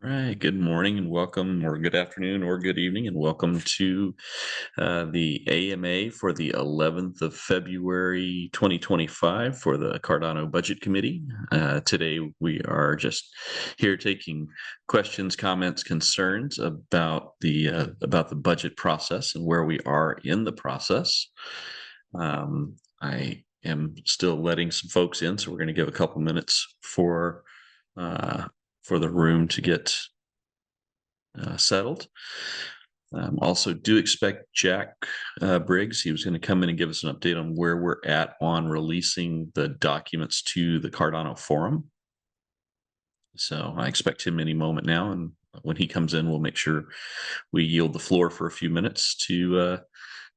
Right. Good morning and welcome, or good afternoon, or good evening, and welcome to the AMA for the 11th of February, 2025 for the Cardano Budget Committee. Today, we are just here taking questions, comments, concerns about the budget process and where we are in the process. I am still letting some folks in, so we're going to give a couple minutes uh, for the room to get settled. Also, do expect Jack Briggs. He was going to come in and give us an update on where we're at on releasing the documents to the Cardano Forum. So I expect him any moment now, and when he comes in, we'll make sure we yield the floor for a few minutes to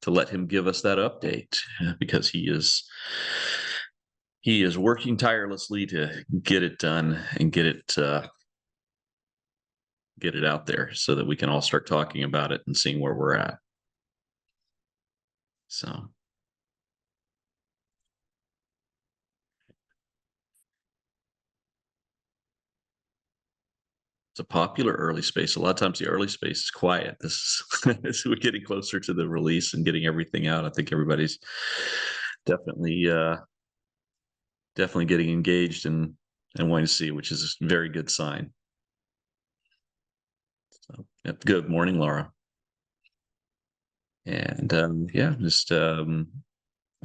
let him give us that update, because he is working tirelessly to get it done and get it out there so that we can all start talking about it and seeing where we're at. So it's a popular early space. A lot of times the early space is quiet. This is we're getting closer to the release and getting everything out. I think everybody's definitely getting engaged and wanting to see, which is a very good sign. So, good morning, Laura. And I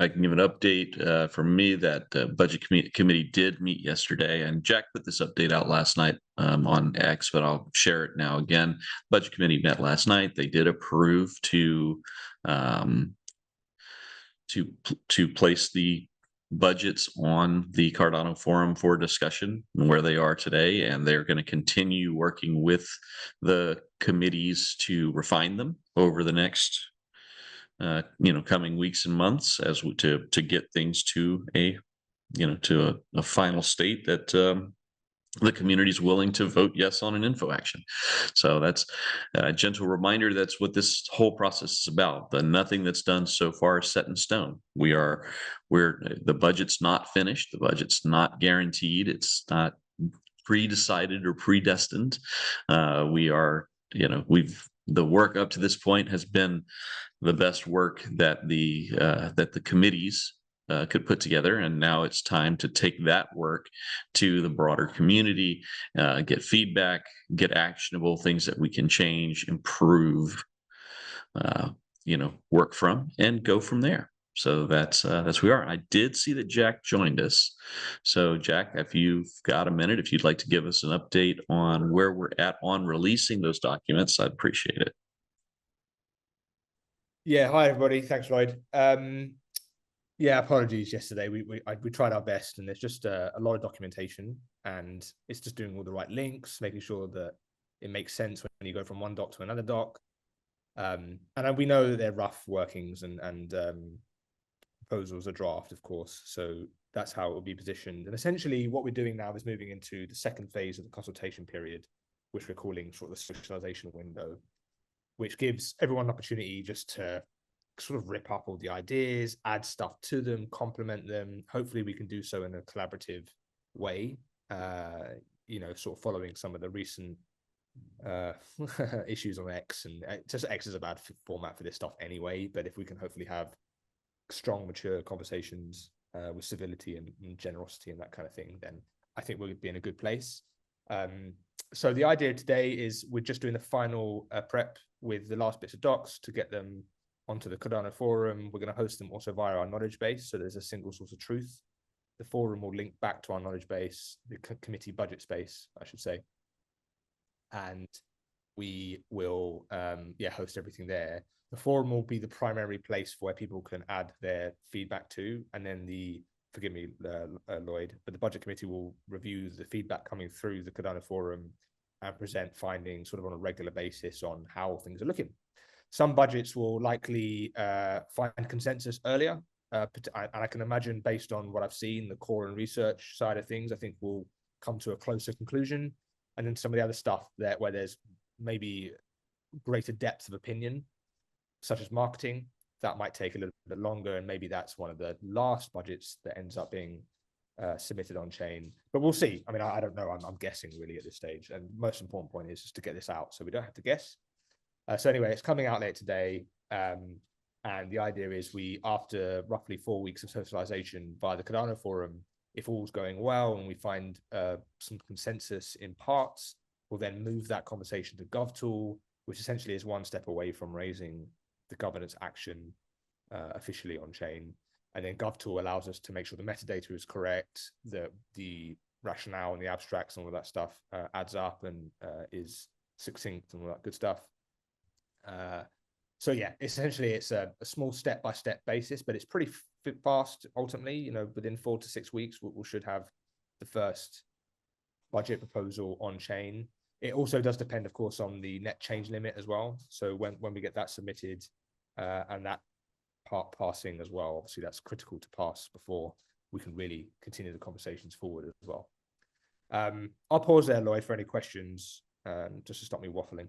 can give an update from me that Budget Committee did meet yesterday, and Jack put this update out last night on X, but I'll share it now again. Budget Committee met last night. They did approve to place the budgets on the Cardano Forum for discussion and where they are today, and they're going to continue working with the committees to refine them over the next coming weeks and months as we to get things to a final state that the community is willing to vote yes on an info action. So that's a gentle reminder. That's what this whole process is about. Nothing that's done so far is set in stone. The budget's not finished. The budget's not guaranteed. It's not pre-decided or predestined. The work up to this point has been the best work that the committees could put together, and now it's time to take that work to the broader community, get feedback, get actionable things that we can change, improve, work from, and go from there. So that's where we are. I did see that Jack joined us. So Jack, if you've got a minute, if you'd like to give us an update on where we're at on releasing those documents, I'd appreciate it. Yeah, hi everybody. Thanks, Lloyd. Yeah, apologies yesterday. We tried our best, and there's just a lot of documentation, and it's just doing all the right links, making sure that it makes sense when you go from one doc to another doc. And we know that they're rough workings and proposals are draft, of course. So that's how it will be positioned. And essentially, what we're doing now is moving into the second phase of the consultation period, which we're calling sort of the socialization window, which gives everyone an opportunity just to sort of rip up all the ideas, add stuff to them, complement them. Hopefully we can do so in a collaborative way, sort of following some of the recent issues on X. And just X is a bad format for this stuff anyway, but if we can hopefully have strong, mature conversations with civility and generosity and that kind of thing, then I think we'll be in a good place. So the idea today is we're just doing the final prep with the last bits of docs to get them onto the Cardano Forum. We're going to host them also via our knowledge base, so there's a single source of truth. The forum will link back to our knowledge base, the committee budget space, I should say, and we will host everything there. The forum will be the primary place where people can add their feedback to, and then forgive me, Lloyd, but the budget committee will review the feedback coming through the Cardano Forum and present findings sort of on a regular basis on how things are looking. Some budgets will likely find consensus earlier, and I can imagine, based on what I've seen, the core and research side of things, I think we'll come to a closer conclusion. And then some of the other stuff where there's maybe greater depth of opinion, such as marketing, that might take a little bit longer, and maybe that's one of the last budgets that ends up being submitted on chain. But we'll see. I mean, I don't know. I'm guessing really at this stage. And most important point is just to get this out so we don't have to guess. So anyway, it's coming out later today. And the idea is after roughly 4 weeks of socialization via the Cardano Forum, if all's going well and we find some consensus in parts, we'll then move that conversation to GovTool, which essentially is one step away from raising the governance action officially on chain. And then GovTool allows us to make sure the metadata is correct, that the rationale and the abstracts and all of that stuff adds up and is succinct and all that good stuff. So yeah, essentially it's a small step-by-step basis, but it's pretty fast ultimately. You know, within 4 to 6 weeks, we should have the first budget proposal on chain. It also does depend, of course, on the net change limit as well. So when we get that submitted and that part passing as well, obviously that's critical to pass before we can really continue the conversations forward as well. I'll pause there, Lloyd, for any questions, just to stop me waffling.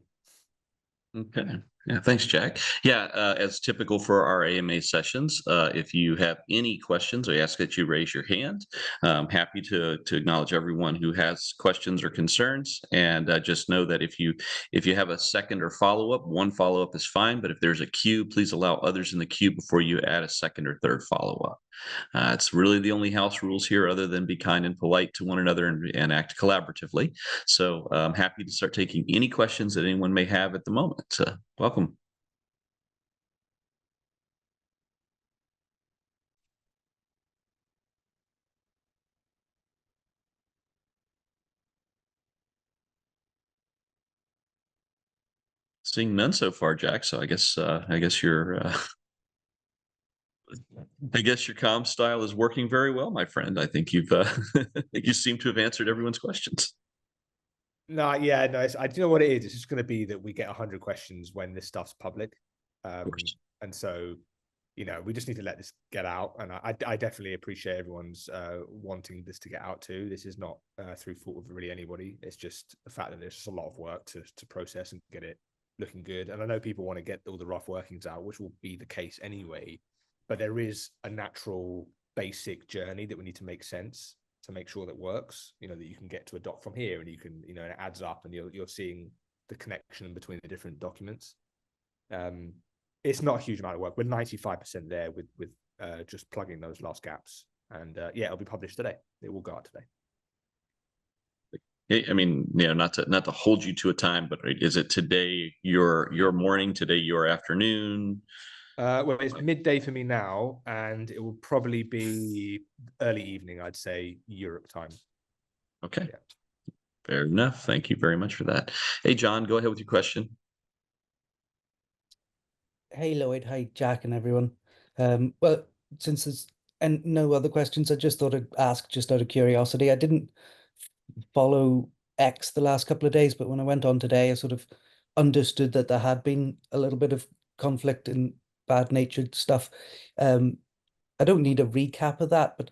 Okay. Yeah, thanks, Jack. Yeah, as typical for our AMA sessions, if you have any questions, I ask that you raise your hand. I'm happy to acknowledge everyone who has questions or concerns. And just know that if you have a second or follow-up, one follow-up is fine. But if there's a queue, please allow others in the queue before you add a second or third follow-up. It's really the only house rules here, other than be kind and polite to one another and act collaboratively. So I'm happy to start taking any questions that anyone may have at the moment. Welcome. Seeing none so far, Jack. So I guess you're. I guess your comm style is working very well, my friend. I think you've you seem to have answered everyone's questions. No, yeah, no. I do know what it is. It's just going to be that we get 100 questions when this stuff's public, and so you know we just need to let this get out. And I definitely appreciate everyone's wanting this to get out too. This is not through fault of really anybody. It's just the fact that there's just a lot of work to process and get it looking good. And I know people want to get all the rough workings out, which will be the case anyway. But there is a natural basic journey that we need to make sense to make sure that works, you know, that you can get to a doc from here and you can, you know, and it adds up and you're seeing the connection between the different documents. It's not a huge amount of work. We're 95% there with just plugging those last gaps. And yeah, it'll be published today. It will go out today. I mean, you know, not to hold you to a time, but is it today your morning, today your afternoon? Well, it's midday for me now, and it will probably be early evening, I'd say, Europe time. Okay. Yeah. Fair enough. Thank you very much for that. Hey, John, go ahead with your question. Hey, Lloyd. Hi, Jack and everyone. Well, since there's no other questions, I just thought I'd ask just out of curiosity. I didn't follow X the last couple of days, but when I went on today, I sort of understood that there had been a little bit of conflict and bad-natured stuff. I don't need a recap of that, but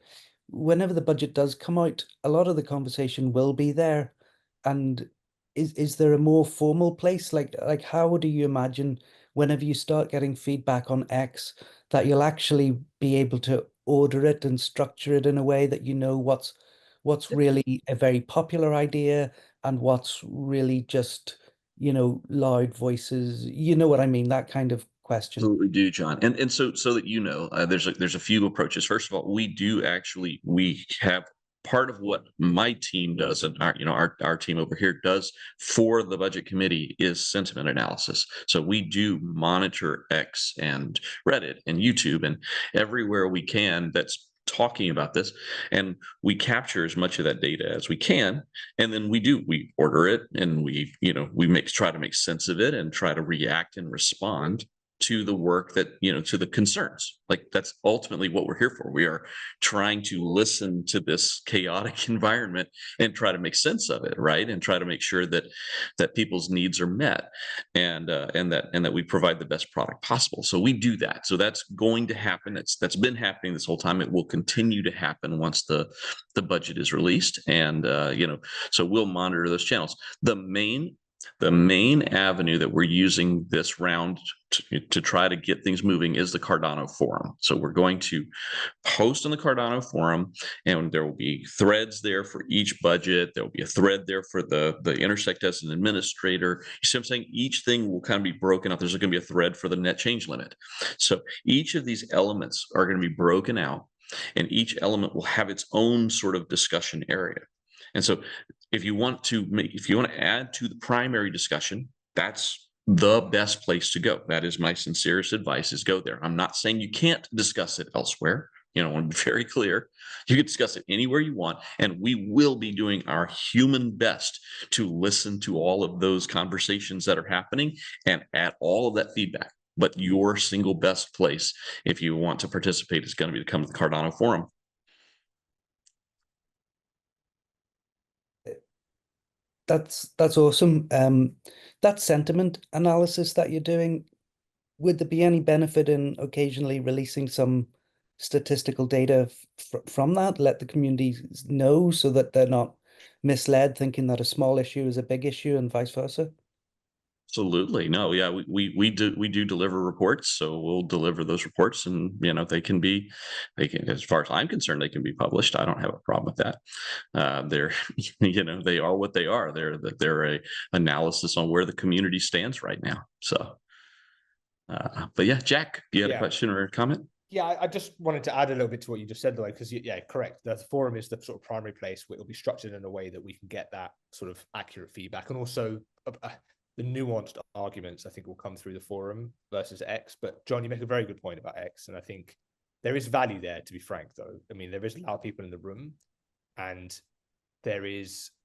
whenever the budget does come out, a lot of the conversation will be there. And is there a more formal place? Like how do you imagine whenever you start getting feedback on X that you'll actually be able to order it and structure it in a way that you know what's really a very popular idea and what's really just, you know, loud voices, you know what I mean, that kind of question. Absolutely do, John. And so that you know, there's a few approaches. First of all, we have part of what my team does, and our team over here does for the budget committee, is sentiment analysis. So we do monitor X and Reddit and YouTube and everywhere we can that's talking about this, and we capture as much of that data as we can, and then we order it, and we try to make sense of it and try to react and respond to the work that, to the concerns. Like, that's ultimately what we're here for. We are trying to listen to this chaotic environment and try to make sense of it, right? And try to make sure that people's needs are met, and that we provide the best product possible. So we do that. So that's going to happen. That's been happening this whole time. It will continue to happen once the budget is released, and so we'll monitor those channels. The main The main avenue that we're using this round to try to get things moving is the Cardano Forum. So we're going to post on the Cardano Forum, and there will be threads there for each budget. There will be a thread there for the Intersect as an administrator. You see what I'm saying? Each thing will kind of be broken up. There's going to be a thread for the net change limit. So each of these elements are going to be broken out, and each element will have its own sort of discussion area. And so if you want to add to the primary discussion, that's the best place to go. That is my sincerest advice, is go there. I'm not saying you can't discuss it elsewhere. I want to be very clear. You can discuss it anywhere you want, and we will be doing our human best to listen to all of those conversations that are happening and add all of that feedback. But your single best place, if you want to participate, is going to be to come to the Cardano Forum. That's awesome. That sentiment analysis that you're doing, would there be any benefit in occasionally releasing some statistical data from that? Let the community know so that they're not misled thinking that a small issue is a big issue and vice versa? Absolutely. No, yeah, we do deliver reports, so we'll deliver those reports, and they can, as far as I'm concerned, they can be published. I don't have a problem with that. They're they are what they are. They're a analysis on where the community stands right now. So but yeah, Jack, you had a question or a comment? Yeah, I just wanted to add a little bit to what you just said, though, because correct. The forum is the sort of primary place where it'll be structured in a way that we can get that sort of accurate feedback, and also the nuanced arguments, I think, will come through the forum versus X. But John, you make a very good point about X, and I think there is value there, to be frank, though. I mean, there is a lot of people in the room, and there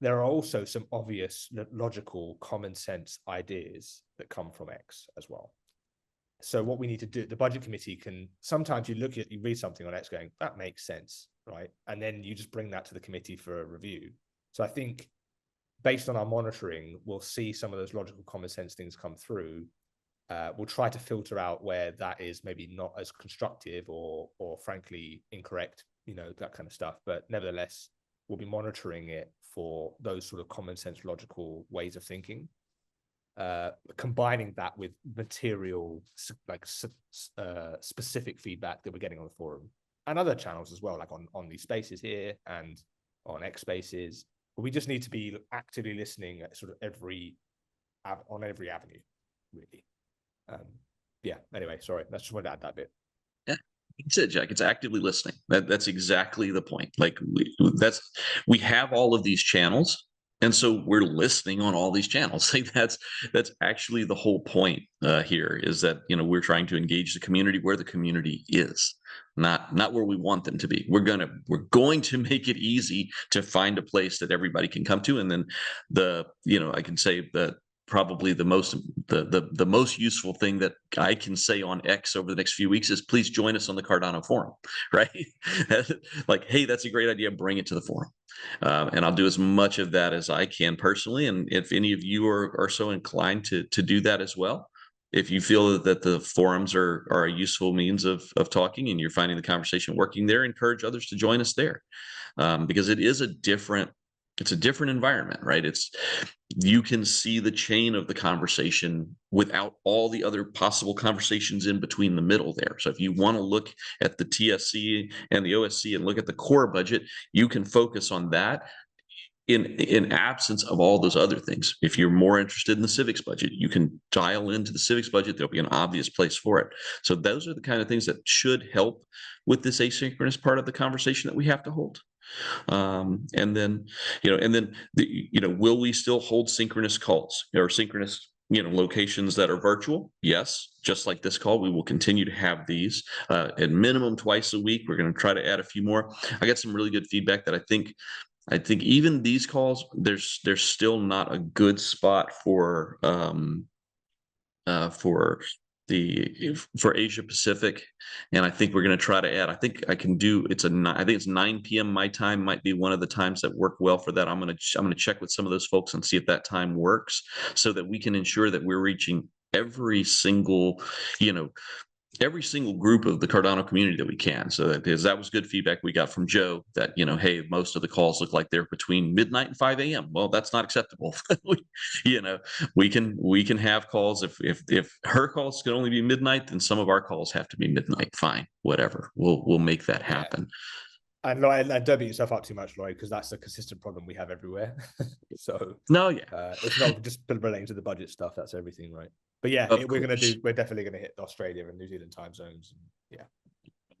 are also some obvious, logical, common sense ideas that come from X as well. So what we need to do, the budget committee can, sometimes you read something on X going, that makes sense, right? And then you just bring that to the committee for a review. So I think based on our monitoring, we'll see some of those logical, common sense things come through. We'll try to filter out where that is maybe not as constructive or frankly incorrect, that kind of stuff. But nevertheless, we'll be monitoring it for those sort of common sense, logical ways of thinking, combining that with material, like specific feedback that we're getting on the forum and other channels as well, like on these spaces here and on X Spaces. But we just need to be actively listening at sort of every avenue, really. Anyway, sorry, I just wanted to add that bit. Yeah, that's it, Jack. It's actively listening. That's exactly the point. Like we have all of these channels, and so we're listening on all these channels. Like that's actually the whole point here, is that we're trying to engage the community where the community is, not where we want them to be. We're going to make it easy to find a place that everybody can come to, and then I can say that probably the most useful thing that I can say on X over the next few weeks is please join us on the Cardano Forum, right? Like, hey, that's a great idea. Bring it to the forum. And I'll do as much of that as I can personally. And if any of you are so inclined to do that as well, if you feel that the forums are a useful means of talking and you're finding the conversation working there, encourage others to join us there, because it's a different environment, right? You can see the chain of the conversation without all the other possible conversations in between the middle there. So if you want to look at the TSC and the OSC and look at the core budget, you can focus on that in absence of all those other things. If you're more interested in the civics budget, you can dial into the civics budget. There'll be an obvious place for it. So those are the kind of things that should help with this asynchronous part of the conversation that we have to hold. And then will we still hold synchronous calls or synchronous locations that are virtual? Yes, just like this call, we will continue to have these at minimum twice a week. We're going to try to add a few more. I got some really good feedback that I think even these calls, there's still not a good spot for Asia Pacific, and I think we're going to try to add. I think I can do. I think it's 9 p.m. my time might be one of the times that work well for that. I'm going to check with some of those folks and see if that time works, so that we can ensure that we're reaching every single every single group of the Cardano community that we can. So that was good feedback we got from Joe that, hey, most of the calls look like they're between midnight and 5 a.m. Well, that's not acceptable. We can have calls if her calls can only be midnight, then some of our calls have to be midnight. Fine, whatever. We'll make that happen. And Lloyd, don't beat yourself up too much, Lloyd, because that's a consistent problem we have everywhere. So no, yeah, it's not just relating to the budget stuff. That's everything, right? But yeah, we're definitely gonna hit Australia and New Zealand time zones. Yeah.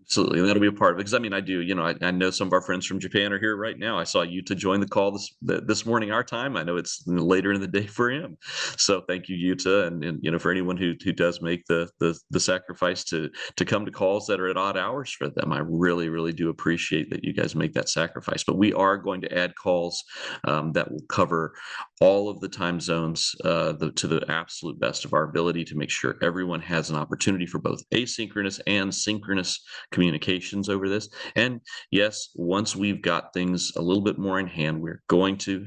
Absolutely, and that'll be a part of it. Because I do, I know some of our friends from Japan are here right now. I saw Yuta join the call this morning, our time. I know it's later in the day for him. So thank you, Yuta, and for anyone who does make the sacrifice to come to calls that are at odd hours for them. I really, really do appreciate that you guys make that sacrifice. But we are going to add calls that will cover all of the time zones to the absolute best of our ability to make sure everyone has an opportunity for both asynchronous and synchronous communications over this. And yes, once we've got things a little bit more in hand, we're going to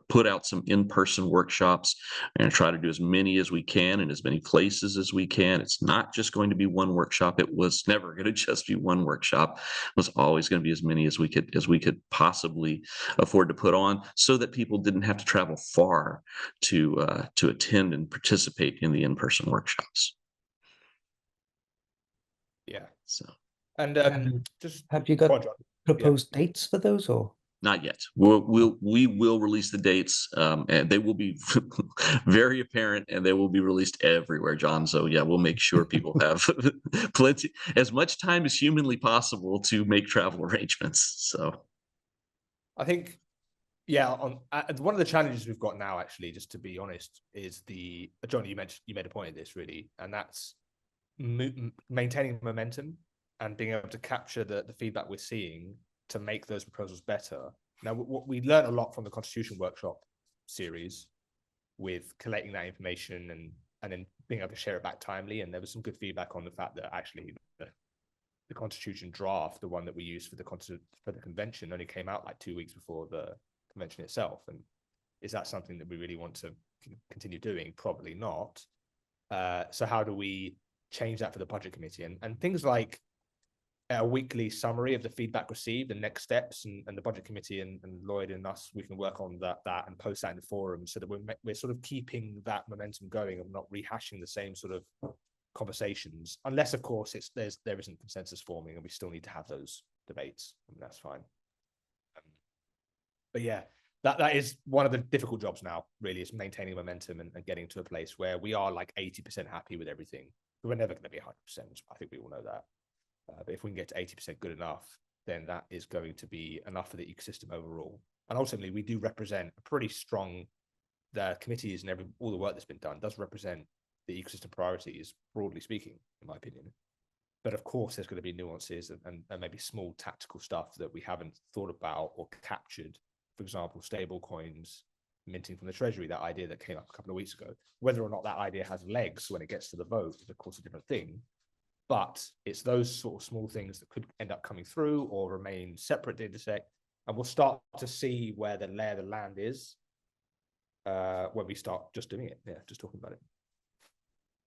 put out some in-person workshops and try to do as many as we can in as many places as we can. It's not just going to be one workshop. It was never going to just be one workshop. It was always going to be as many as we could possibly afford to put on, so that people didn't have to travel far to attend and participate in the in-person workshops. Yeah. So, and just have you got proposed dates for those, or not yet? We will release the dates, and they will be very apparent, and they will be released everywhere, John. So yeah, we'll make sure people have as much time as humanly possible to make travel arrangements. So, I think, yeah, one of the challenges we've got now, actually, just to be honest, is John, you made a point of this really, and that's maintaining momentum and being able to capture the feedback we're seeing to make those proposals better. Now, we learned a lot from the Constitution Workshop series with collecting that information and then being able to share it back timely. And there was some good feedback on the fact that actually the Constitution draft, the one that we used for the convention, only came out like 2 weeks before the convention itself. And is that something that we really want to continue doing? Probably not. So how do we change that for the budget committee? And things like a weekly summary of the feedback received and next steps, and the budget committee and Lloyd and us, we can work on that and post that in the forum, so that we're sort of keeping that momentum going and not rehashing the same sort of conversations, unless of course there isn't consensus forming and we still need to have those debates. I mean, that's fine. But yeah, that is one of the difficult jobs now, really, is maintaining momentum and getting to a place where we are like 80% happy with everything. We're never going to be 100%. I think we all know that. But if we can get to 80% good enough, then that is going to be enough for the ecosystem overall. And ultimately, we do represent a pretty strong, the committees and all the work that's been done does represent the ecosystem priorities, broadly speaking, in my opinion. But of course, there's going to be nuances and maybe small tactical stuff that we haven't thought about or captured. For example, stable coins, minting from the treasury, that idea that came up a couple of weeks ago. Whether or not that idea has legs when it gets to the vote is, of course, a different thing. But it's those sort of small things that could end up coming through or remain separate to Intersect. And we'll start to see where the lay of the land is when we start just doing it. Yeah, just talking about it.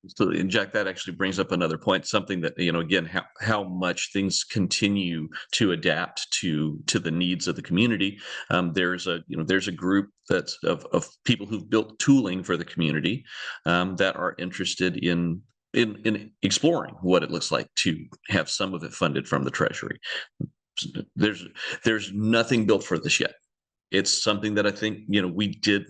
Absolutely. And Jack, that actually brings up another point, something that, again, how much things continue to adapt to the needs of the community. There's a group that's of people who've built tooling for the community that are interested in exploring what it looks like to have some of it funded from the treasury. There's nothing built for this yet. It's something that I think, we did.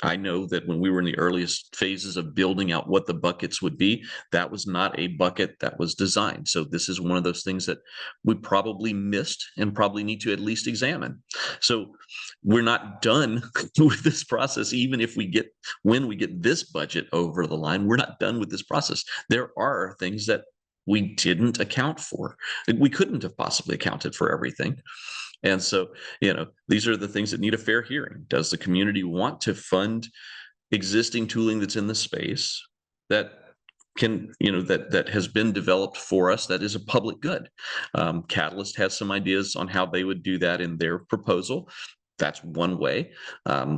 I know that when we were in the earliest phases of building out what the buckets would be, that was not a bucket that was designed. So this is one of those things that we probably missed and probably need to at least examine. So we're not done with this process. Even if when we get this budget over the line, we're not done with this process. There are things that we didn't account for. We couldn't have possibly accounted for everything. And so, these are the things that need a fair hearing. Does the community want to fund existing tooling that's in the space that can, that has been developed for us, that is a public good? Catalyst has some ideas on how they would do that in their proposal. that's one way.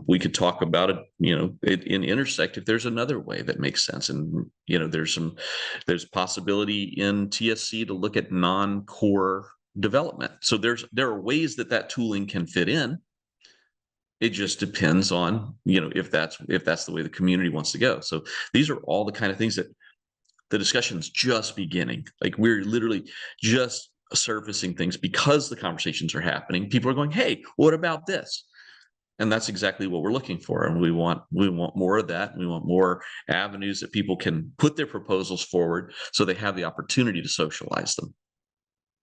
We could talk about it, in Intersect if there's another way that makes sense. And, there's possibility in TSC to look at non-core development. So there are ways that tooling can fit in. It just depends on, if that's the way the community wants to go. So these are all the kind of things that the discussion's just beginning. Like, we're literally just surfacing things because the conversations are happening. People are going, hey, what about this? And that's exactly what we're looking for. And we want more of that. We want more avenues that people can put their proposals forward so they have the opportunity to socialize them.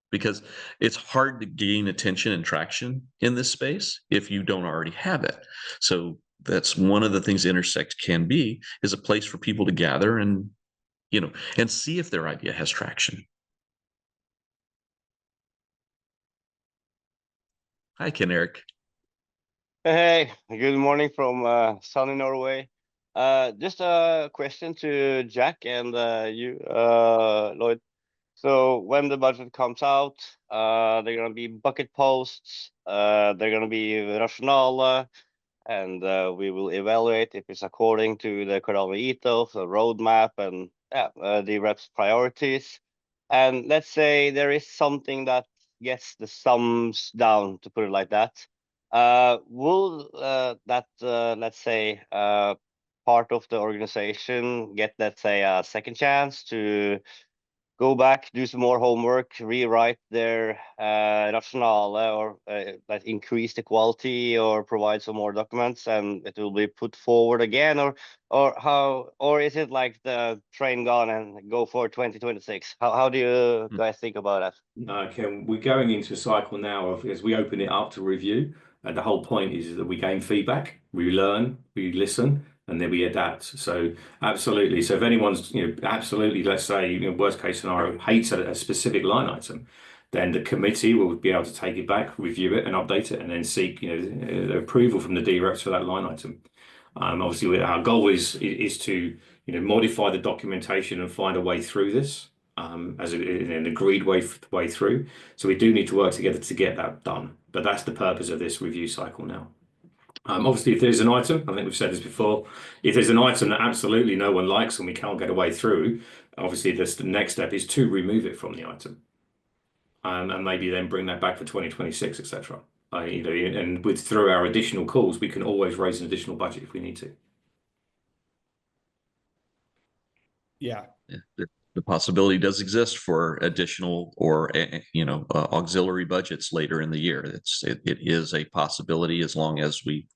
Because it's hard to gain attention and traction in this space if you don't already have it. So that's one of the things Intersect can be, is a place for people to gather and see if their idea has traction. Hi, Ken Eric. Hey, good morning from sunny Norway. Just a question to Jack and you, Lloyd. So when the budget comes out, they're going to be bucket posts, they're going to be rationale, and we will evaluate if it's according to the Cardano ethos, the roadmap, and the reps' priorities. And let's say there is something that gets the sums down, to put it like that. Will that, let's say, part of the organization get, let's say, a second chance to go back, do some more homework, rewrite their rationale, or like increase the quality, or provide some more documents, and it will be put forward again, or is it like the train gone and go for 2026? How do you guys think about that? No, Ken, we're going into a cycle now of, as we open it up to review, and the whole point is that we gain feedback, we learn, we listen, and then we adapt. So absolutely. So if anyone's, absolutely, let's say, worst case scenario, hates a specific line item, then the committee will be able to take it back, review it, and update it, and then seek, approval from the D-reps for that line item. Obviously, our goal is to, modify the documentation and find a way through this, as an agreed way through. So we do need to work together to get that done. But that's the purpose of this review cycle now. Obviously, if there's an item, I think we've said this before, if there's an item that absolutely no one likes and we can't get a way through, obviously the next step is to remove it from the item, and maybe then bring that back for 2026, etc. And through our additional calls, we can always raise an additional budget if we need to. Yeah. The possibility does exist for additional or auxiliary budgets later in the year. It is a possibility, as long as we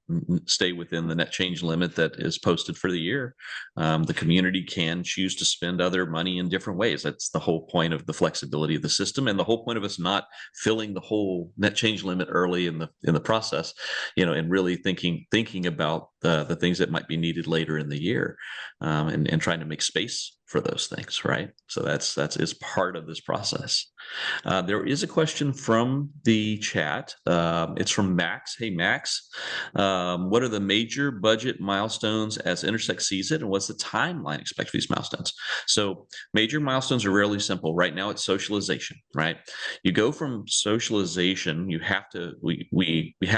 stay within the net change limit that is posted for the year. The community can choose to spend other money in different ways. That's the whole point of the flexibility of the system, and the whole point of us not filling the whole net change limit early in the process, and really thinking about the things that might be needed later in the year, and trying to make space for those things, right? So that's is part of this process. There is a question from the chat. It's from Max. Hey, Max, what are the major budget milestones as Intersect sees it, and what's the timeline expected for these milestones? So major milestones are really simple. Right now, it's socialization, right? You go from socialization, we have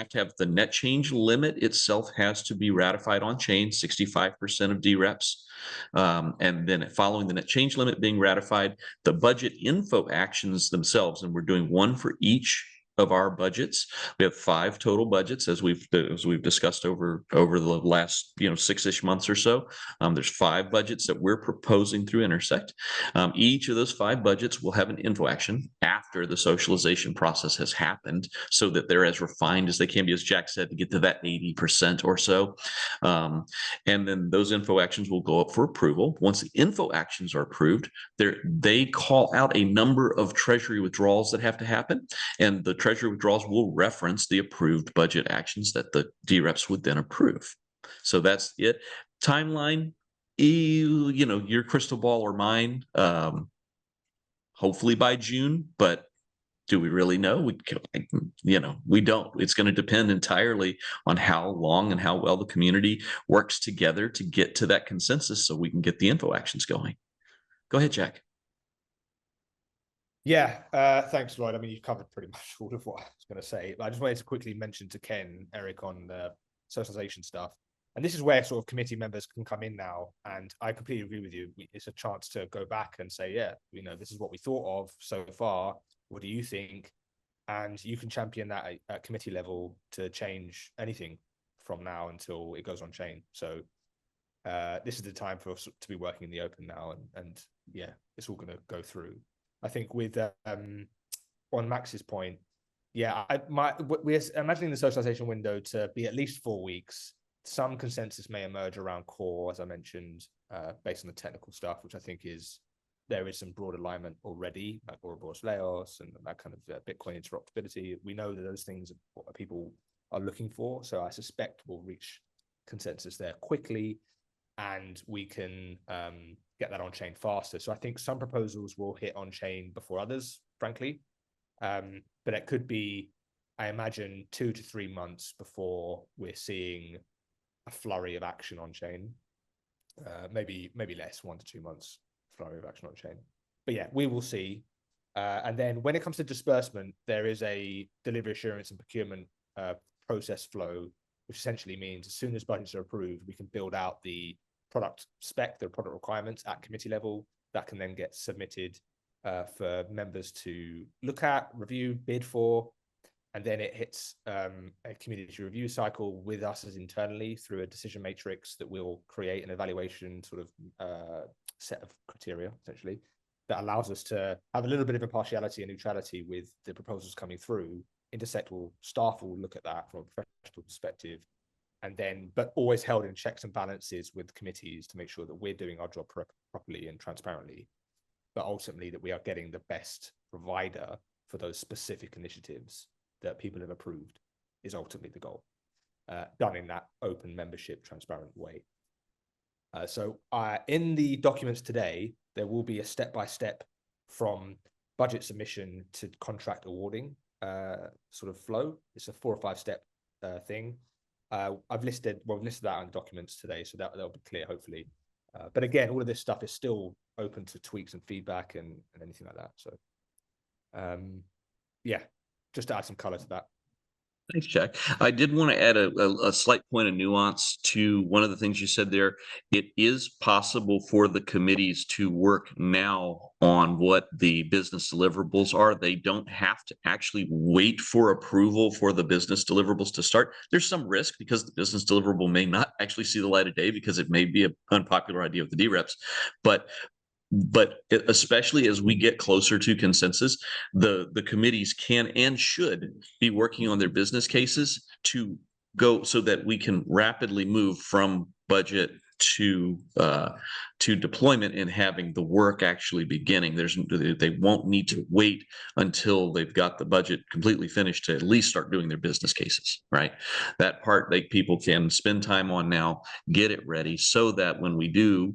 to have the net change limit itself has to be ratified on chain, 65% of D-reps. And then following the net change limit being ratified, the budget info actions themselves, and we're doing one for each of our budgets. We have 5 total budgets, as we've discussed over the last 6-ish months or so. There's 5 budgets that we're proposing through Intersect. Each of those 5 budgets will have an info action after the socialization process has happened, so that they're as refined as they can be, as Jack said, to get to that 80% or so. And then those info actions will go up for approval. Once the info actions are approved, they call out a number of treasury withdrawals that have to happen, and the treasury withdrawals will reference the approved budget actions that the D-reps would then approve. So that's it. Timeline, your crystal ball or mine, hopefully by June, but do we really know? We don't. It's going to depend entirely on how long and how well the community works together to get to that consensus, so we can get the info actions going. Go ahead, Jack. Yeah, thanks, Lloyd. I mean, you've covered pretty much all of what I was going to say, but I just wanted to quickly mention to Ken, Eric, on the socialization stuff. And this is where sort of committee members can come in now. And I completely agree with you. It's a chance to go back and say, yeah, this is what we thought of so far. What do you think? And you can champion that at committee level to change anything from now until it goes on chain. So this is the time for us to be working in the open now. And yeah, it's all going to go through. I think with on Max's point, yeah, we're imagining the socialization window to be at least 4 weeks. Some consensus may emerge around core, as I mentioned, based on the technical stuff, which I think there is some broad alignment already, like Ouroboros Laos and that kind of Bitcoin interoperability. We know that those things are what people are looking for, so I suspect we'll reach consensus there quickly, and we can get that on chain faster. So I think some proposals will hit on chain before others, frankly. But it could be, I imagine, 2 to 3 months before we're seeing a flurry of action on chain. Maybe less, 1 to 2 months flurry of action on chain. But yeah, we will see. And then when it comes to disbursement, there is a delivery assurance and procurement process flow, which essentially means as soon as budgets are approved, we can build out the product spec, the product requirements at committee level that can then get submitted for members to look at, review, bid for, and then it hits a community review cycle with us as internally through a decision matrix that will create an evaluation sort of set of criteria, essentially, that allows us to have a little bit of impartiality and neutrality with the proposals coming through. Staff will look at that from a professional perspective, and then, but always held in checks and balances with committees to make sure that we're doing our job properly and transparently, but ultimately that we are getting the best provider for those specific initiatives that people have approved is ultimately the goal, done in that open membership, transparent way. So in the documents today, there will be a step-by-step from budget submission to contract awarding sort of flow. It's a 4 or 5 step thing. We've listed that on documents today, so that'll be clear, hopefully. But again, all of this stuff is still open to tweaks and feedback and anything like that. So yeah, just to add some color to that. Thanks, Jack. I did want to add a slight point of nuance to one of the things you said there. It is possible for the committees to work now on what the business deliverables are. They don't have to actually wait for approval for the business deliverables to start. There's some risk because the business deliverable may not actually see the light of day because it may be an unpopular idea of the DREPs, but especially as we get closer to consensus, the committees can and should be working on their business cases to go so that we can rapidly move from budget to deployment and having the work actually beginning. They won't need to wait until they've got the budget completely finished to at least start doing their business cases, right? That part people can spend time on now, get it ready so that when we do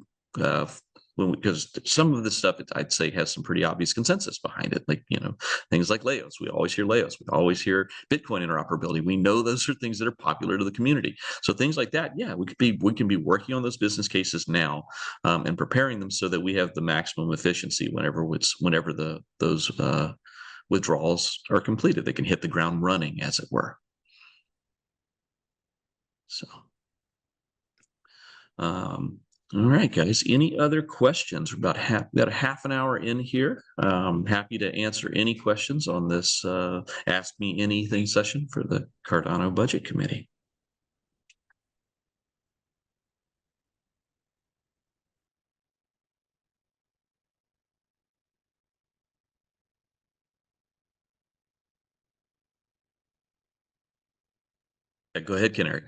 because some of this stuff I'd say has some pretty obvious consensus behind it, like things like Laos. We always hear Laos. We always hear Bitcoin interoperability. We know those are things that are popular to the community. So things like that, yeah, we can be working on those business cases now and preparing them so that we have the maximum efficiency whenever those withdrawals are completed. They can hit the ground running, as it were. So. All right, guys. Any other questions? We're about a half an hour in here. Happy to answer any questions on this Ask Me Anything session for the Cardano Budget Committee. Go ahead, Ken Eric.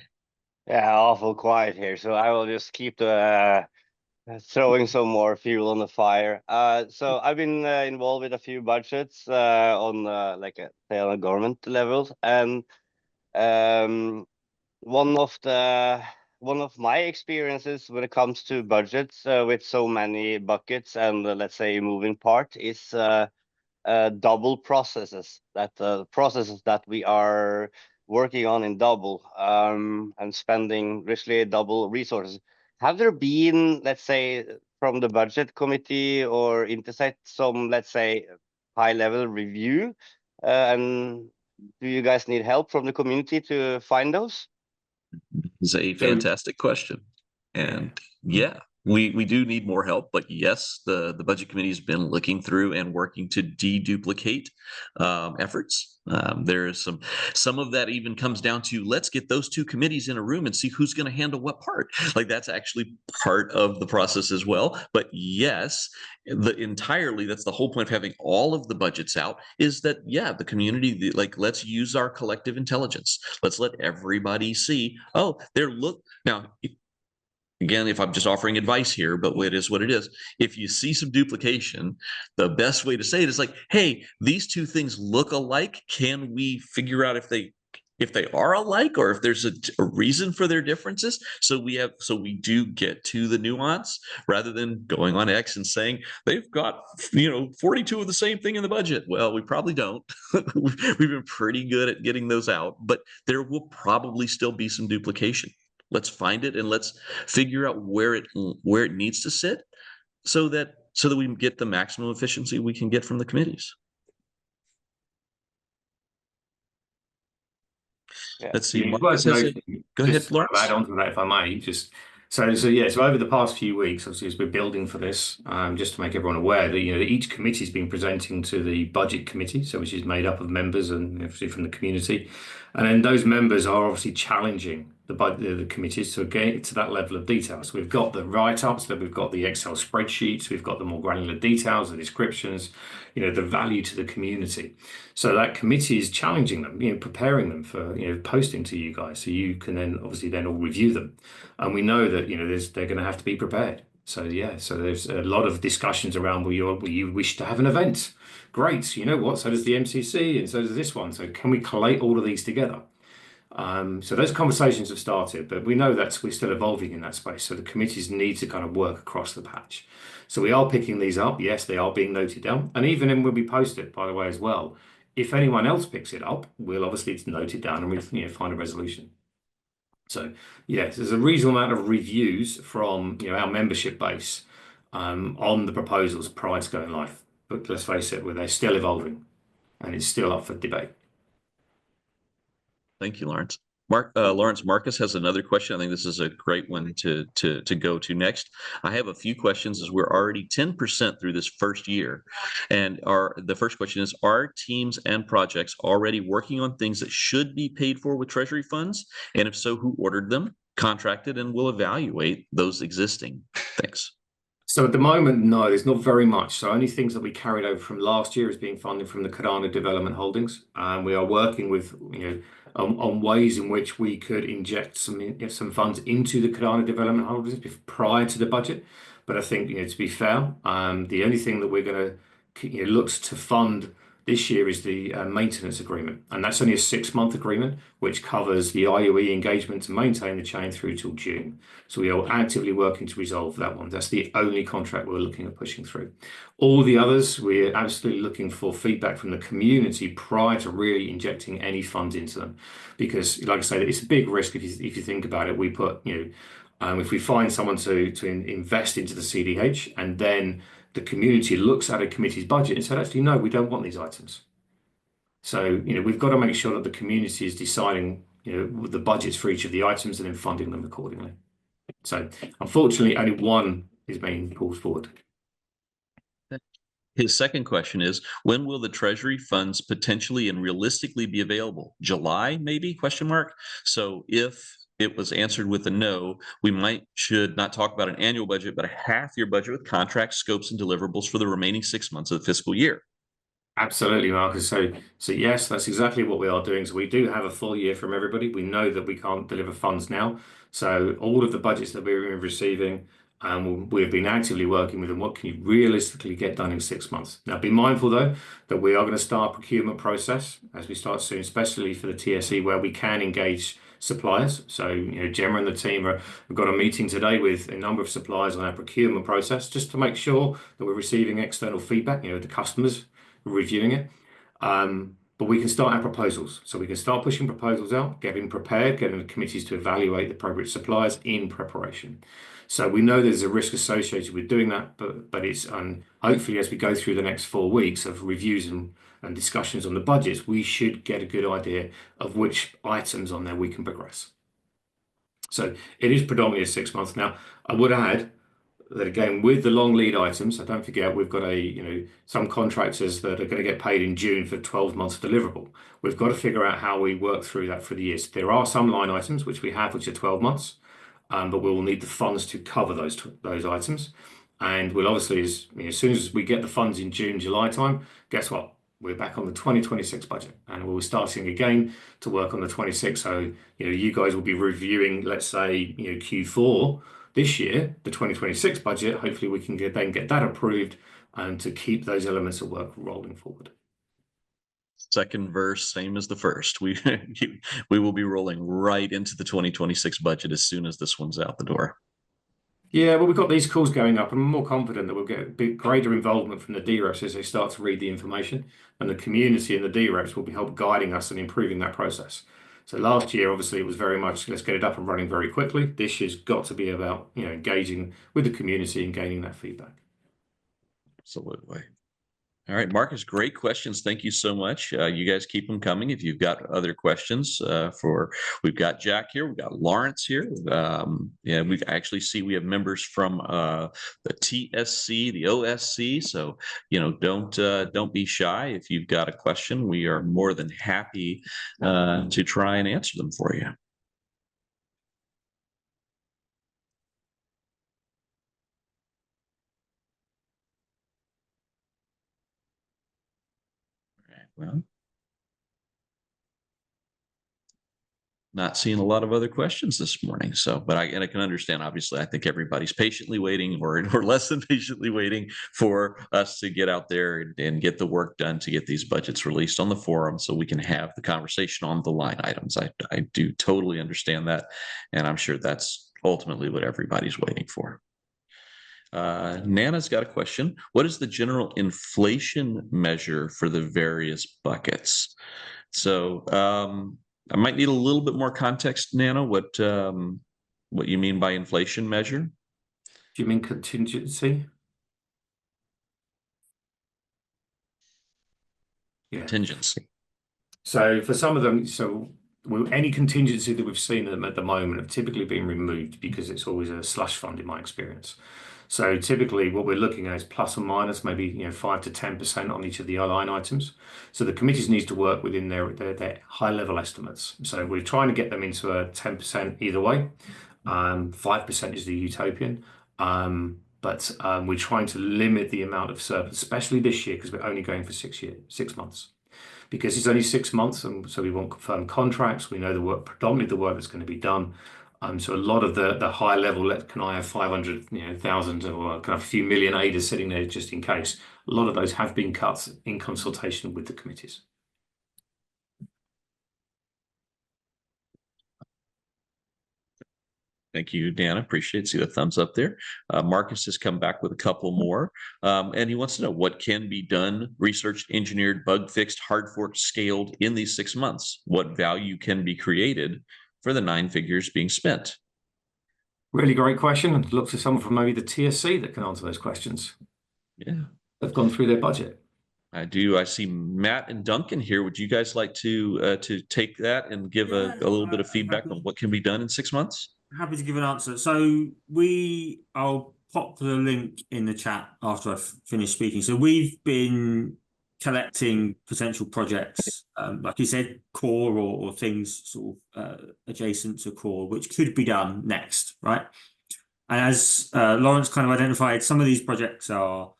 Yeah, awful quiet here, so I will just keep throwing some more fuel on the fire. So I've been involved with a few budgets on like on a government level, and one of my experiences when it comes to budgets with so many buckets and let's say moving part is double processes that we are working on in double and spending richly double resources. Have there been, let's say, from the budget committee or Intersect some, let's say, high-level review? And do you guys need help from the community to find those? It's a fantastic question. And yeah, we do need more help, but yes, the budget committee has been looking through and working to deduplicate efforts. There is some of that even comes down to, let's get those two committees in a room and see who's going to handle what part. Like, that's actually part of the process as well. But yes, that's the whole point of having all of the budgets out, is that, yeah, the community, like, let's use our collective intelligence. Let's let everybody see, oh, now, again, if I'm just offering advice here, but it is what it is. If you see some duplication, the best way to say it is like, hey, these two things look alike. Can we figure out if they are alike, or if there's a reason for their differences? So we do get to the nuance, rather than going on X and saying they've got 42 of the same thing in the budget. Well, we probably don't. We've been pretty good at getting those out, but there will probably still be some duplication. Let's find it and let's figure out where it needs to sit, so that we can get the maximum efficiency we can get from the committees. Yeah. Let's see. Yeah, Marcus go ahead, Lawrence. Add on to that, if I may. So over the past few weeks, obviously, as we're building for this, just to make everyone aware that each committee has been presenting to the budget committee, so which is made up of members and obviously from the community, and then those members are obviously challenging the committees to get to that level of detail. So we've got the write-ups, that we've got the Excel spreadsheets, we've got the more granular details, the descriptions, the value to the community. So that committee is challenging them, preparing them for posting to you guys, so you can then obviously all review them. And we know that they're going to have to be prepared. So there's a lot of discussions around, will you wish to have an event? Great. So so does the MCC, and so does this one. So can we collate all of these together? So those conversations have started, but we know that we're still evolving in that space. So the committees need to kind of work across the patch. So we are picking these up. Yes, they are being noted down. And even when we post it, by the way, as well, if anyone else picks it up, we'll obviously note it down and we find a resolution. So yes, there's a reasonable amount of reviews from our membership base on the proposals prior to going live. But let's face it, they're still evolving and it's still up for debate. Thank you, Lawrence. Lawrence, Marcus has another question. I think this is a great one to go to next. I have a few questions, as we're already 10% through this first year. And the first question is, are teams and projects already working on things that should be paid for with Treasury funds? And if so, who ordered them, contracted, and will evaluate those existing? Thanks. So at the moment, no, there's not very much. So only things that we carried over from last year is being funded from the Cardano Development Holdings. And we are working with, on ways in which we could inject some funds into the Cardano Development Holdings prior to the budget. But I think, to be fair, the only thing that we're going to look to fund this year is the maintenance agreement. And that's only a 6-month agreement, which covers the IOE engagement to maintain the chain through till June. So we are actively working to resolve that one. That's the only contract we're looking at pushing through. All the others, we're absolutely looking for feedback from the community prior to really injecting any funds into them. Because, like I say, it's a big risk if you think about it. We put, if we find someone to invest into the CDH, and then the community looks at a committee's budget and said, actually, no, we don't want these items. So, we've got to make sure that the community is deciding, the budgets for each of the items and then funding them accordingly. So, unfortunately, only one is being pulled forward. His second question is, when will the Treasury funds potentially and realistically be available? July, maybe? ? So if it was answered with a no, we should not talk about an annual budget, but a half-year budget with contracts, scopes, and deliverables for the remaining 6 months of the fiscal year. Absolutely, Marcus. So yes, that's exactly what we are doing. So we do have a full year from everybody. We know that we can't deliver funds now. So all of the budgets that we're receiving, we've been actively working with them. What can you realistically get done in 6 months? Now, be mindful, though, that we are going to start a procurement process as we start soon, especially for the TSC, where we can engage suppliers. So, Gemma and the team have got a meeting today with a number of suppliers on our procurement process, just to make sure that we're receiving external feedback, the customers reviewing it. but we can start our proposals. So we can start pushing proposals out, getting prepared, getting the committees to evaluate the appropriate suppliers in preparation. So we know there's a risk associated with doing that, but it's hopefully as we go through the next 4 weeks of reviews and discussions on the budgets, we should get a good idea of which items on there we can progress. So it is predominantly a 6 months. Now, I would add that again, with the long lead items, so don't forget we've got some contractors that are going to get paid in June for 12 months deliverable. We've got to figure out how we work through that for the years. There are some line items which we have, which are 12 months, but we will need the funds to cover those items. And we'll obviously, as soon as we get the funds in June, July time, guess what? We're back on the 2026 budget, and we'll be starting again to work on the 26. So you guys will be reviewing, let's say, Q4 this year, the 2026 budget. Hopefully we can then get that approved and to keep those elements of work rolling forward. Second verse, same as the first. We will be rolling right into the 2026 budget as soon as this one's out the door. Yeah, well, we've got these calls going up, and I'm more confident that we'll get a bit greater involvement from the D-reps as they start to read the information, and the community and the D-reps will be help guiding us and improving that process. So last year, obviously, it was very much, let's get it up and running very quickly. This year's got to be about, engaging with the community and gaining that feedback. Absolutely. All right, Marcus, great questions. Thank you so much. You guys keep them coming. If you've got other questions we've got Jack here, we've got Lawrence here. Yeah, we have members from the TSC, the OSC. So, don't be shy. If you've got a question, we are more than happy to try and answer them for you. Well, not seeing a lot of other questions this morning. So, but I can understand, obviously, I think everybody's patiently waiting or less than patiently waiting for us to get out there and get the work done to get these budgets released on the forum so we can have the conversation on the line items. I do totally understand that. And I'm sure that's ultimately what everybody's waiting for. Nana's got a question. What is the general inflation measure for the various buckets? So I might need a little bit more context, Nana, what you mean by inflation measure. Do you mean contingency? Yeah. Contingency. So for some of them, any contingency that we've seen at the moment have typically been removed because it's always a slush fund in my experience. So typically what we're looking at is plus or minus maybe 5 to 10% on each of the line items. So the committees need to work within their high level estimates. So we're trying to get them into a 10% either way. 5% is the utopian. But we're trying to limit the amount of surplus, especially this year, because we're only going for 6 months. Because it's only 6 months, and so we want confirmed contracts. We know the work, predominantly the work that's going to be done. So a lot of the high level, can I have 500,000 or can I have a few million ADAs sitting there just in case? A lot of those have been cut in consultation with the committees. Thank you, Dan. Appreciate it. See the thumbs up there. Marcus has come back with a couple more. And he wants to know what can be done, researched, engineered, bug fixed, hard forked, scaled in these 6 months. What value can be created for the 9 figures being spent? Really great question. And look to someone from maybe the TSC that can answer those questions. Yeah. They've gone through their budget. I do. I see Matt and Duncan here. Would you guys like to take that and give a little bit of feedback on what can be done in 6 months? Happy to give an answer. So I'll pop the link in the chat after I've finished speaking. So we've been collecting potential projects, like you said, core or things sort of adjacent to core, which could be done next, right? And as Lawrence kind of identified, some of these projects are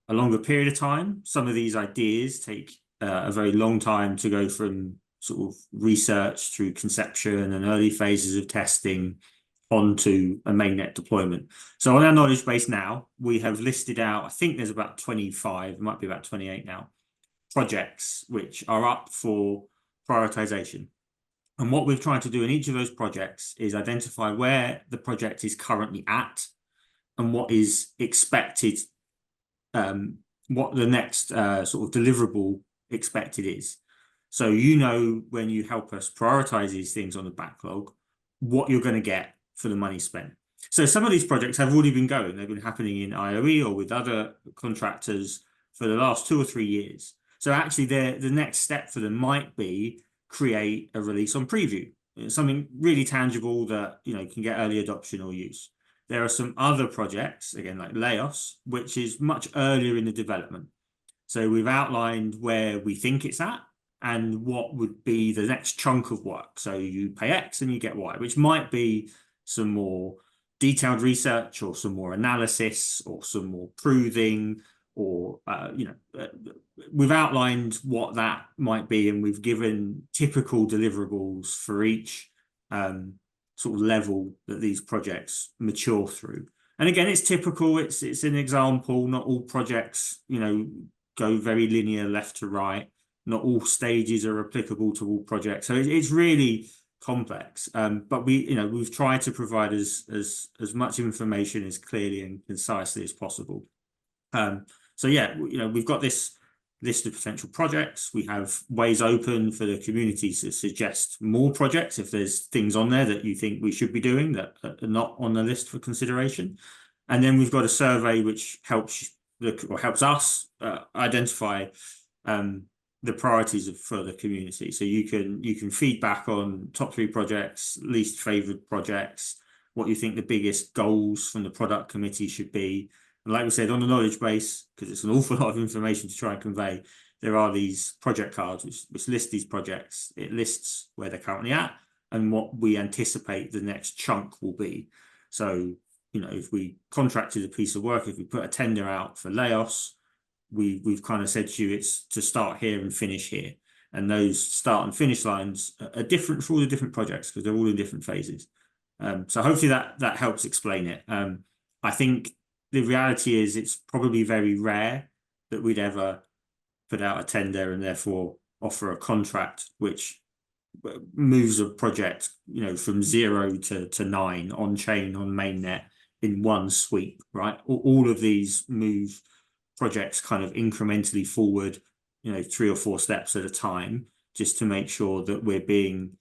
a longer period of time. Some of these ideas take a very long time to go from sort of research through conception and early phases of testing onto a mainnet deployment. So on our knowledge base now, we have listed out, I think there's about 25, it might be about 28 now, projects which are up for prioritization. And what we've tried to do in each of those projects is identify where the project is currently at and what is expected, what the next sort of deliverable expected is. So you know, when you help us prioritize these things on the backlog, what you're going to get for the money spent. So some of these projects have already been going. They've been happening in IOE or with other contractors for the last 2 or 3 years. So actually the next step for them might be create a release on preview, something really tangible that, you know, can get early adoption or use. There are some other projects, again, like Laos, which is much earlier in the development. So we've outlined where we think it's at and what would be the next chunk of work. So you pay X and you get Y, which might be some more detailed research or some more analysis or some more proving, or we've outlined what that might be, and we've given typical deliverables for each sort of level that these projects mature through. And again, it's typical, it's an example. Not all projects, you know, go very linear left to right. Not all stages are applicable to all projects. So it's really complex. But we've tried to provide as much information as clearly and concisely as possible. So yeah, you know, we've got this list of potential projects. We have ways open for the community to suggest more projects if there's things on there that you think we should be doing that are not on the list for consideration. And then we've got a survey which helps us identify the priorities for the community. So you can feedback on top 3 projects, least favored projects, what you think the biggest goals from the product committee should be. And like we said, on the knowledge base, because it's an awful lot of information to try and convey, there are these project cards which list these projects. It lists where they're currently at and what we anticipate the next chunk will be. So, you know, if we contracted a piece of work, if we put a tender out for Laos, we've kind of said to you it's to start here and finish here. And those start and finish lines are different for all the different projects because they're all in different phases. So hopefully that helps explain it. I think the reality is it's probably very rare that we'd ever put out a tender and therefore offer a contract which moves a project, you know, from 0 to 9 on chain, on mainnet in one sweep, right? All of these move projects kind of incrementally forward, you know, 3 or 4 steps at a time, just to make sure that we're being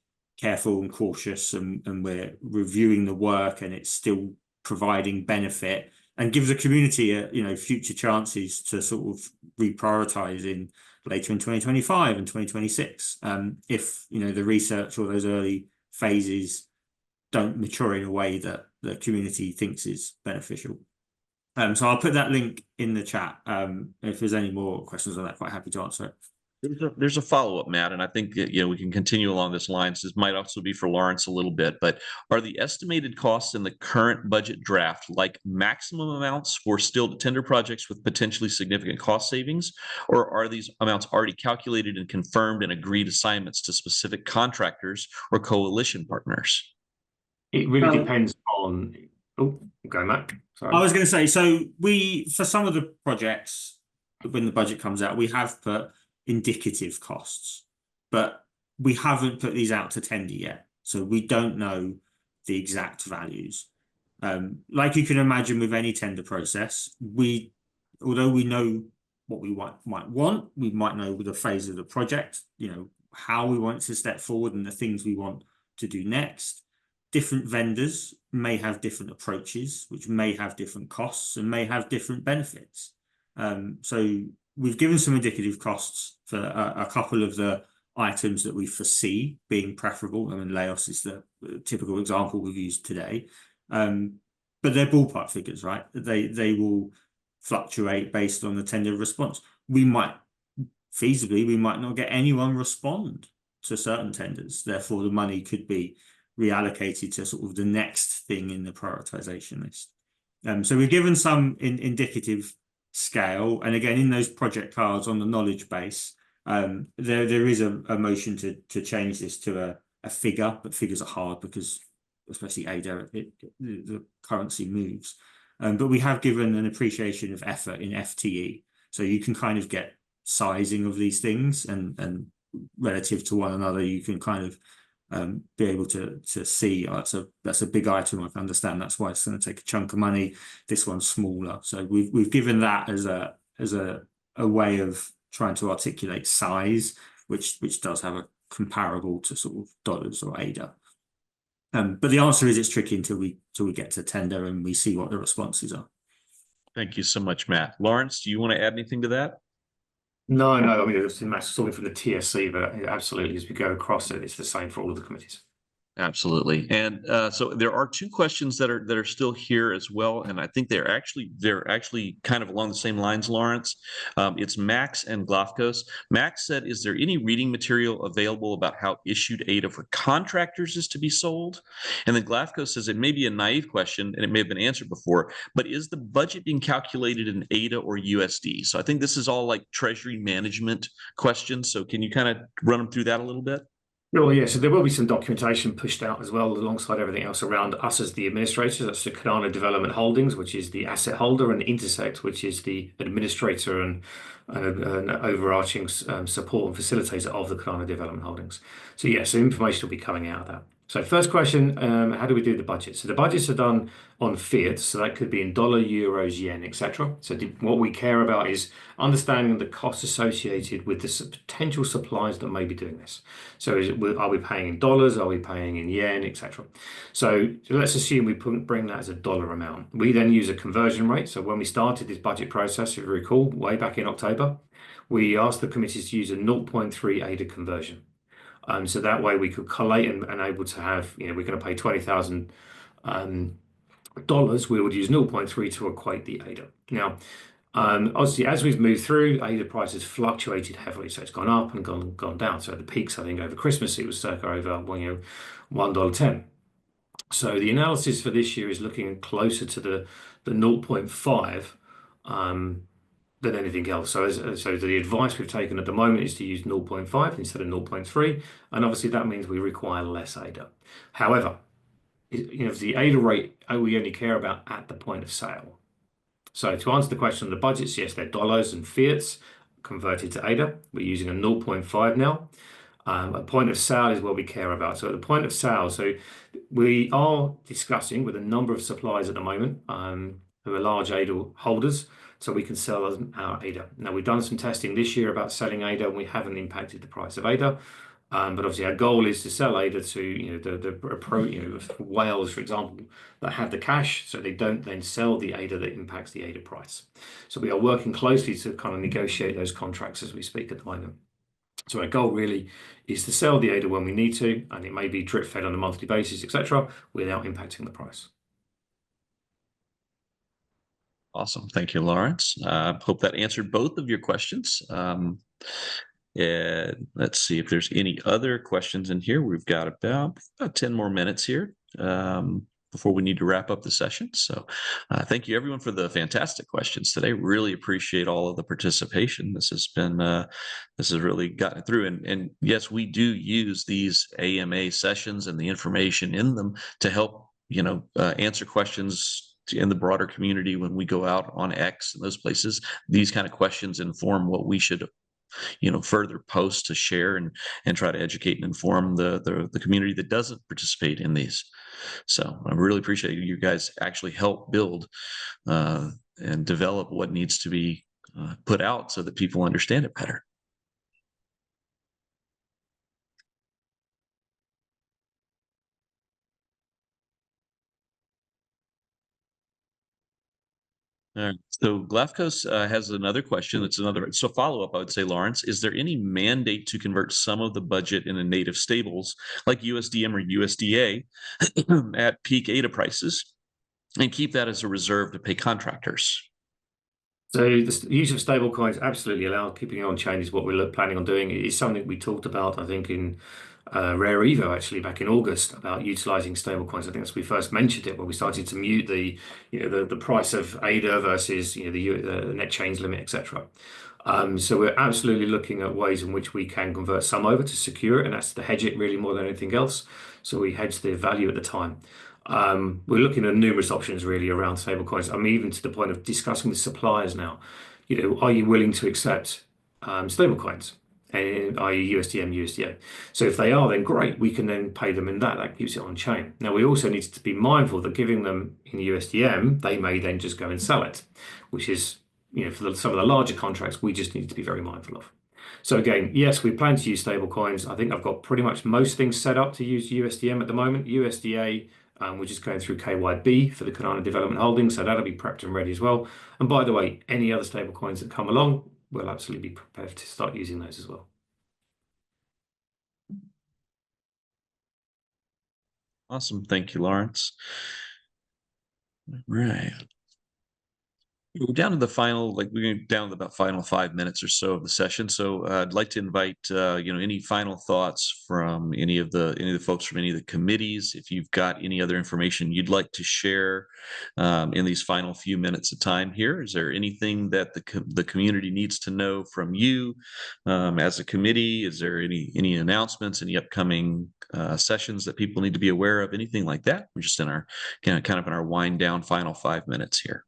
careful and cautious and we're reviewing the work and it's still providing benefit and gives the community future chances to sort of reprioritize in later in 2025 and 2026 if, you know, the research or those early phases don't mature in a way that the community thinks is beneficial. So I'll put that link in the chat. If there's any more questions on that, quite happy to answer it. There's a follow-up, Matt, and I think that, you know, we can continue along this line. This might also be for Lawrence a little bit, but are the estimated costs in the current budget draft like maximum amounts for still to tender projects with potentially significant cost savings, or are these amounts already calculated and confirmed and agreed assignments to specific contractors or coalition partners? It really depends on. Oh, go, Matt. Sorry. I was going to say, so for some of the projects, when the budget comes out, we have put indicative costs, but we haven't put these out to tender yet. So we don't know the exact values. Like you can imagine with any tender process, although we know what we might want, we might know the phase of the project, you know, how we want to step forward and the things we want to do next. Different vendors may have different approaches, which may have different costs and may have different benefits. So we've given some indicative costs for a couple of the items that we foresee being preferable. I mean, Laos is the typical example we've used today. But they're ballpark figures, right? They will fluctuate based on the tender response. We might not get anyone respond to certain tenders. Therefore, the money could be reallocated to sort of the next thing in the prioritization list. So we've given some indicative scale, and again in those project cards on the knowledge base, there is a motion to change this to a figure, but figures are hard because especially ADA, the currency moves. But we have given an appreciation of effort in FTE, so you can kind of get sizing of these things and relative to one another, you can kind of be able to see that's a big item. I can understand that's why it's going to take a chunk of money. This one's smaller, so we've given that as a way of trying to articulate size. which does have a comparable to sort of dollars or ADA. But the answer is it's tricky until we get to tender and we see what the responses are. Thank you so much, Matt. Lawrence, do you want to add anything to that? No. I mean, it's talking from the TSC, but absolutely, as we go across it, it's the same for all of the committees. Absolutely. And so there are two questions that are still here as well, and I think they're actually kind of along the same lines, Lawrence. It's Max and Glafkos. Max said, is there any reading material available about how issued ADA for contractors is to be sold? And then Glafkos says it may be a naive question and it may have been answered before, but is the budget being calculated in ADA or USD? So I think this is all like treasury management questions. So can you kind of run them through that a little bit? Well, yeah, so there will be some documentation pushed out as well alongside everything else around us as the administrators. That's the Cardano Development Holdings, which is the asset holder, and Intersect, which is the administrator and an overarching support and facilitator of the Cardano Development Holdings. So yeah, so information will be coming out of that. So first question, how do we do the budget? So the budgets are done on fiat, so that could be in dollar, euros, yen, etc. So what we care about is understanding the costs associated with the potential suppliers that may be doing this. So are we paying in dollars? Are we paying in yen, etc.? So let's assume we bring that as a dollar amount. We then use a conversion rate. So when we started this budget process, if you recall, way back in October, we asked the committees to use a 0.3 ADA conversion. So that way we could collate and able to have, we're going to pay $20,000, we would use 0.3 to equate the ADA. Now, obviously, as we've moved through, ADA prices fluctuated heavily. So it's gone up and gone down. So at the peaks, I think over Christmas, it was circa over $1.10. So the analysis for this year is looking closer to the 0.5 than anything else. So the advice we've taken at the moment is to use 0.5 instead of 0.3, and obviously that means we require less ADA. However, the ADA rate we only care about at the point of sale. So to answer the question on the budgets, yes, they're dollars and fiats converted to ADA. We're using a 0.5 now. A point of sale is what we care about. So at the point of sale, so we are discussing with a number of suppliers at the moment who are large ADA holders, so we can sell our ADA. Now, we've done some testing this year about selling ADA, and we haven't impacted the price of ADA. But obviously, our goal is to sell ADA to the whales, for example, that have the cash, so they don't then sell the ADA that impacts the ADA price. So we are working closely to kind of negotiate those contracts as we speak at the moment. So our goal really is to sell the ADA when we need to, and it may be drip fed on a monthly basis, etc., without impacting the price. Awesome. Thank you, Lawrence. Hope that answered both of your questions. Let's see if there's any other questions in here. We've got about 10 more minutes here before we need to wrap up the session. So thank you, everyone, for the fantastic questions today. Really appreciate all of the participation. This has been, this has really gotten through. And yes, we do use these AMA sessions and the information in them to help, answer questions in the broader community when we go out on X and those places. These kind of questions inform what we should further post to share and try to educate and inform the community that doesn't participate in these. So I really appreciate you guys actually help build and develop what needs to be put out so that people understand it better. All right. So Glafkos has another question. It's so follow-up, I would say, Lawrence, is there any mandate to convert some of the budget into native stables like USDM or USDA at peak ADA prices and keep that as a reserve to pay contractors? So the use of stable coins absolutely allowed. Keeping it on chain is what we're planning on doing. It is something we talked about, I think, in Rare Evo actually back in August about utilizing stable coins. I think that's we first mentioned it when we started to mute the price of ADA versus the net change limit, etc. So we're absolutely looking at ways in which we can convert some over to secure it, and that's to hedge it really more than anything else. So we hedge the value at the time. We're looking at numerous options really around stable coins. I mean, even to the point of discussing with suppliers now. Are you willing to accept stable coins? i.e. USDM, USDA. So if they are, then great, we can then pay them in that. That keeps it on chain. Now, we also need to be mindful that giving them in USDM, they may then just go and sell it, which is, for some of the larger contracts, we just need to be very mindful of. So again, yes, we plan to use stable coins. I think I've got pretty much most things set up to use USDM at the moment. USDA, we're just going through KYB for the Cardano Development Holdings, so that'll be prepped and ready as well. And by the way, any other stable coins that come along, we'll absolutely be prepared to start using those as well. Awesome. Thank you, Lawrence. Right. We're down to the final, like we're down to about final 5 minutes or so of the session. So I'd like to invite, any final thoughts from any of the folks from any of the committees. If you've got any other information you'd like to share in these final few minutes of time here, is there anything that the community needs to know from you as a committee? Is there any announcements, any upcoming sessions that people need to be aware of? Anything like that? We're just in our kind of in our wind down final 5 minutes here.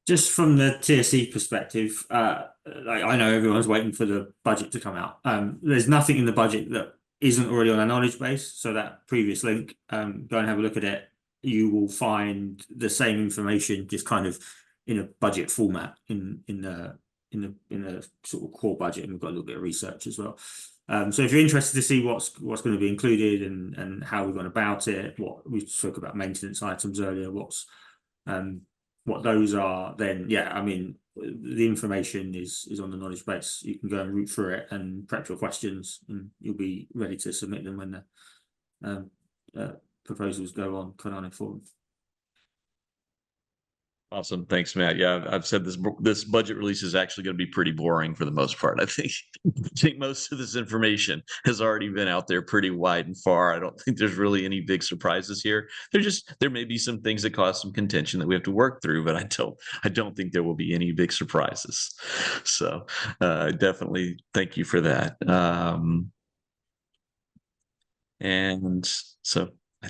Just from the TSC perspective, I know everyone's waiting for the budget to come out. There's nothing in the budget that isn't already on our knowledge base. So that previous link, go and have a look at it. You will find the same information, just kind of in a budget format in the sort of core budget, and we've got a little bit of research as well. So if you're interested to see what's going to be included and how we've gone about it, what we spoke about maintenance items earlier, what those are, then yeah, I mean, the information is on the knowledge base. You can go and root through it and prep your questions, and you'll be ready to submit them when the proposals go on Cardano Forum. Awesome. Thanks, Matt. Yeah, I've said this budget release is actually going to be pretty boring for the most part. I think most of this information has already been out there pretty wide and far. I don't think there's really any big surprises here. There may be some things that cause some contention that we have to work through, but I don't think there will be any big surprises. So definitely thank you for that. And so I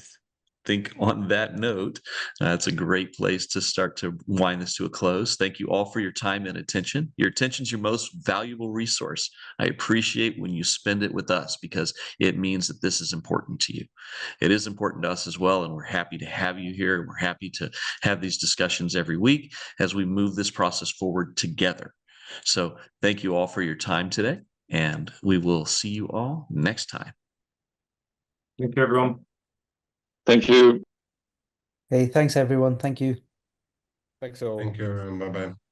think on that note, it's a great place to start to wind this to a close. Thank you all for your time and attention. Your attention is your most valuable resource. I appreciate when you spend it with us, because it means that this is important to you. It is important to us as well, and we're happy to have you here. And we're happy to have these discussions every week as we move this process forward together. So thank you all for your time today, and we will see you all next time. Thank you, everyone. Thank you. Hey, thanks everyone. Thank you. Thanks all. Thank you, everyone. Bye-bye.